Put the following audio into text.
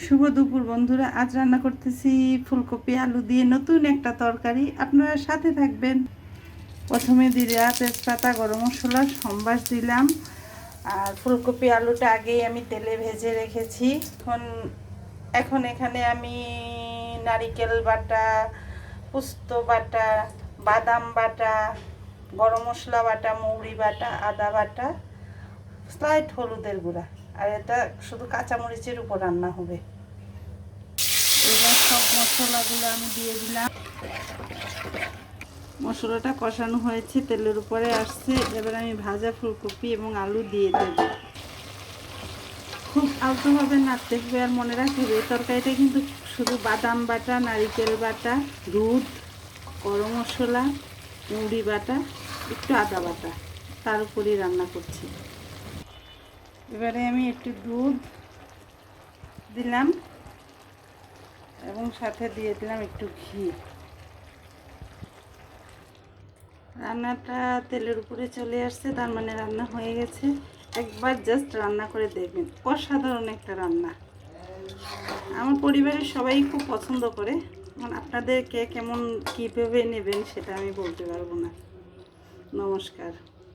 শুভ দুপুর বন্ধুরা, আজ রান্না করতেছি ফুলকপি আলু দিয়ে নতুন একটা তরকারি। আপনারা সাথে থাকবেন। প্রথমে দিলা তেজপাতা, গরম মশলা, সম্বাস দিলাম। আর ফুলকপি আলুটা আগেই আমি তেলে ভেজে রেখেছি। এখন এখানে আমি নারিকেল বাটা, পোস্ত বাটা, বাদাম বাটা, গরম মশলা বাটা, মৌরি বাটা, আদা বাটা, স্লাইট হলুদের গুঁড়া, আর এটা শুধু কাঁচামরিচের উপর রান্না হবে। এবার সব মশলাগুলো আমি দিয়ে দিলাম। মশলাটা কষানো হয়েছে, তেলের উপরে আসছে। এবার আমি ভাজা ফুলকপি এবং আলু দিয়ে দেব। খুব আলতোভাবে নাড়তে হবে। আর মনে রাখতে হবে, তরকারিটা কিন্তু শুধু বাদাম বাটা, নারিকেল বাটা, দুধ, গরম মশলা, মুড়ি বাটা, একটু আদা বাটা, তার উপরেই রান্না করছি। এবারে আমি একটু দুধ দিলাম এবং সাথে দিয়ে দিলাম একটু ঘি। রান্নাটা তেলের উপরে চলে আসছে, তার মানে রান্না হয়ে গেছে। একবার জাস্ট রান্না করে দেখবেন, অসাধারণ একটা রান্না। আমার পরিবারের সবাই খুব পছন্দ করে। আপনাদের কে কেমন কীভাবে নেবেন সেটা আমি বলতে পারবো না। নমস্কার।